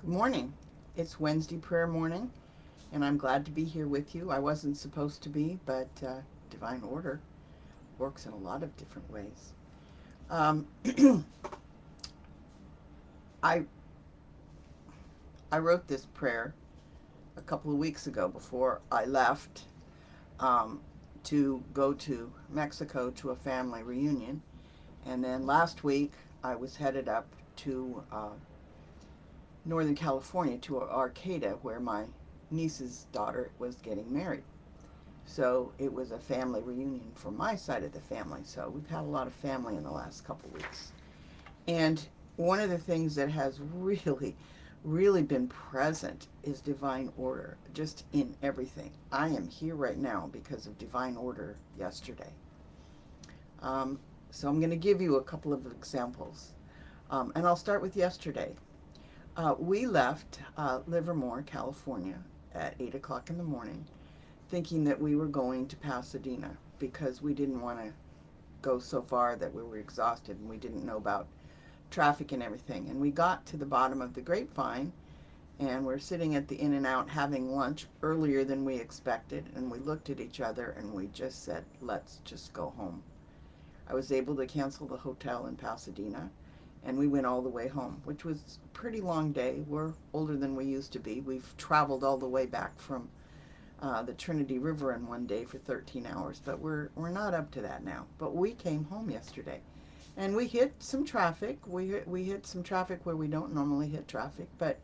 Good morning. It's Wednesday prayer morning, and I'm glad to be here with you. I wasn't supposed to be, but divine order works in a lot of different ways. Um, I I wrote this prayer a couple of weeks ago before I left um, to go to Mexico to a family reunion, and then last week I was headed up to Northern California to Arcata, where my niece's daughter was getting married. So it was a family reunion for my side of the family. So we've had a lot of family in the last couple of weeks. And one of the things that has really been present is divine order, just in everything. I am here right now because of divine order yesterday. Um, so I'm going to give you a couple of examples. And I'll start with yesterday. We left Livermore, California at 8 o'clock in the morning, thinking that we were going to Pasadena because we didn't want to go so far that we were exhausted and we didn't know about traffic and everything. And we got to the bottom of the Grapevine and we're sitting at the In and Out having lunch earlier than we expected. And we looked at each other and we just said, let's just go home. I was able to cancel the hotel in Pasadena and we went all the way home, which was a pretty long day. We're older than we used to be. We've traveled all the way back from the Trinity River in one day for 13 hours, but we're not up to that now. But we came home yesterday, and we hit some traffic. We hit some traffic where we don't normally hit traffic, but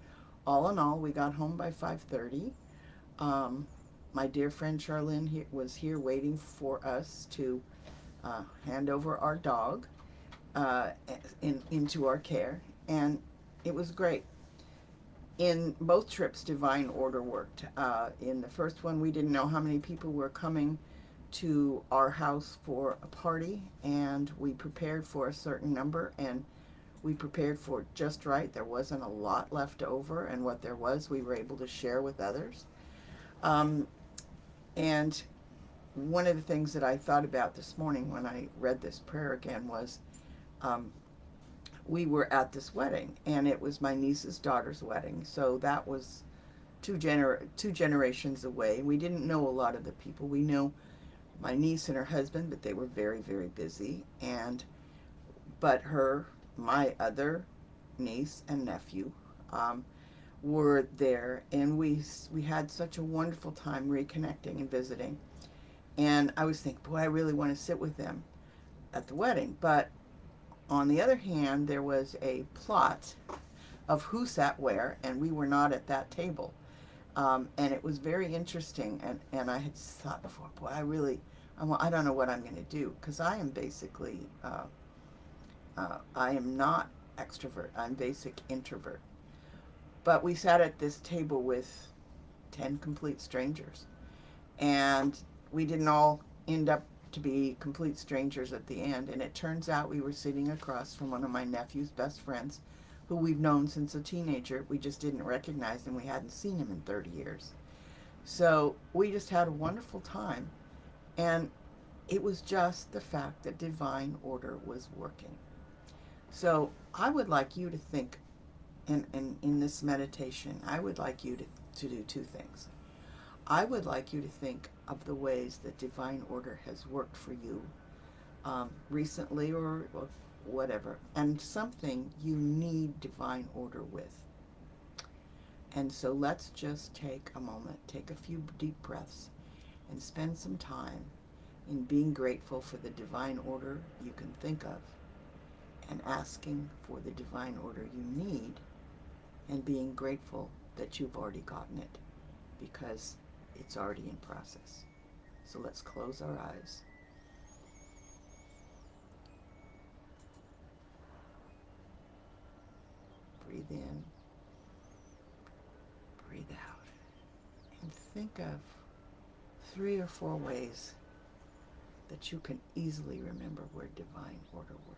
all in all, we got home by 5:30. Um, my dear friend Charlene was here waiting for us to hand over our dog uh, into our care, and it was great. In both trips, divine order worked. In the first one, we didn't know how many people were coming to our house for a party, and we prepared for a certain number, and we prepared for it just right. There wasn't a lot left over, and what there was, we were able to share with others. Um, and one of the things that I thought about this morning when I read this prayer again was um, we were at this wedding, and it was my niece's daughter's wedding, so that was two generations away. We didn't know a lot of the people. We knew my niece and her husband, but they were very busy. And but my other niece and nephew um, were there, and we had such a wonderful time reconnecting and visiting. And I was thinking, boy, I really want to sit with them at the wedding. But on the other hand, there was a plot of who sat where, and we were not at that table. And it was very interesting. And I had thought before, boy, I don't know what I'm going to do because I am basically, I am not extrovert. I'm basic introvert. But we sat at this table with 10 complete strangers. And we didn't all end up to be complete strangers at the end. And it turns out we were sitting across from one of my nephew's best friends who we've known since a teenager. We just didn't recognize him. We hadn't seen him in 30 years. So we just had a wonderful time. And it was just the fact that divine order was working. So I would like you to think, in this meditation, I would like you to do two things. I would like you to think of the ways that divine order has worked for you recently or whatever, and something you need divine order with. And so let's just take a moment, take a few deep breaths, and spend some time in being grateful for the divine order you can think of, and asking for the divine order you need, and being grateful that you've already gotten it because it's already in process. So let's close our eyes. Breathe in, breathe out, and think of 3 or 4 ways that you can easily remember where divine order worked.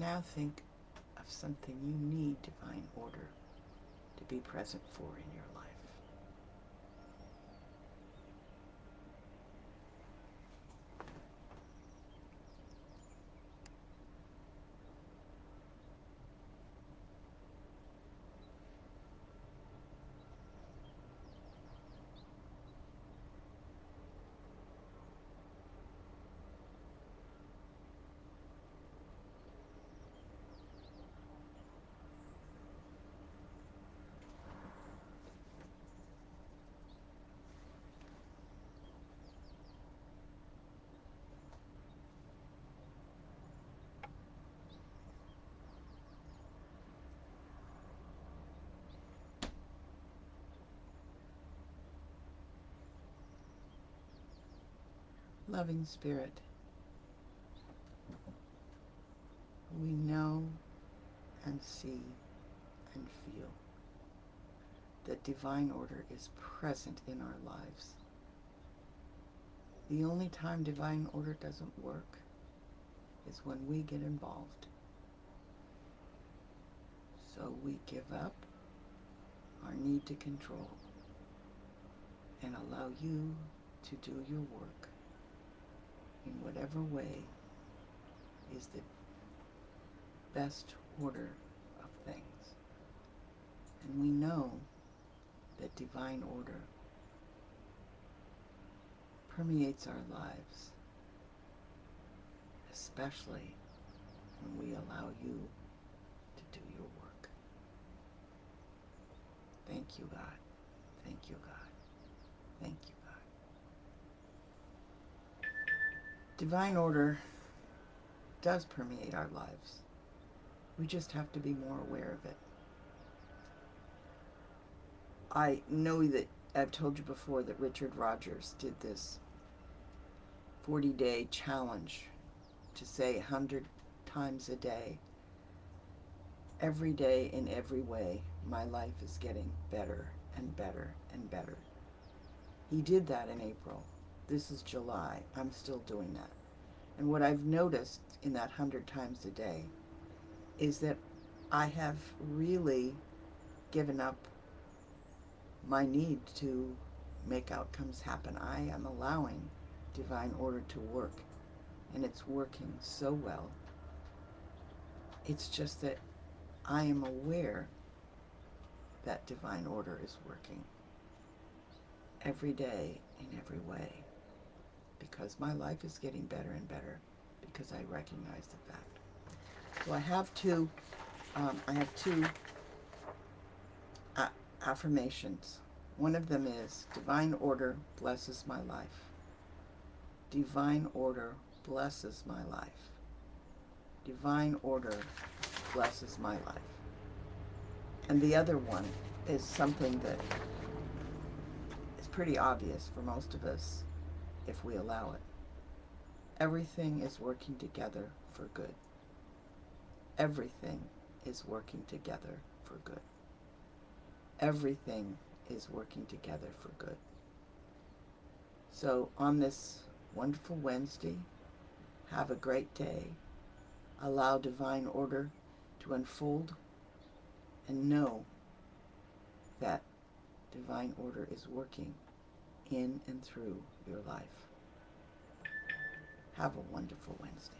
Now think of something you need divine order to be present for in your life. Loving Spirit, we know and see and feel that divine order is present in our lives. The only time divine order doesn't work is when we get involved. So we give up our need to control and allow you to do your work in whatever way is the best order of things. And we know that divine order permeates our lives, especially when we allow you to do your work. Thank you, God. Thank you, God. Thank you, God. Divine order does permeate our lives. We just have to be more aware of it. I know that I've told you before that Richard Rogers did this 40-day challenge to say 100 times a day, every day in every way, my life is getting better and better and better. He did that in April. This is July. I'm still doing that. And what I've noticed in that 100 times a day is that I have really given up my need to make outcomes happen. I am allowing divine order to work, and it's working so well. It's just that I am aware that divine order is working every day in every way, because my life is getting better and better because I recognize the fact. So I have two affirmations. One of them is, divine order blesses my life. Divine order blesses my life. Divine order blesses my life. And the other one is something that is pretty obvious for most of us if we allow it. Everything is working together for good. Everything is working together for good. Everything is working together for good. So on this wonderful Wednesday, have a great day. Allow divine order to unfold and know that divine order is working in and through your life. Have a wonderful Wednesday.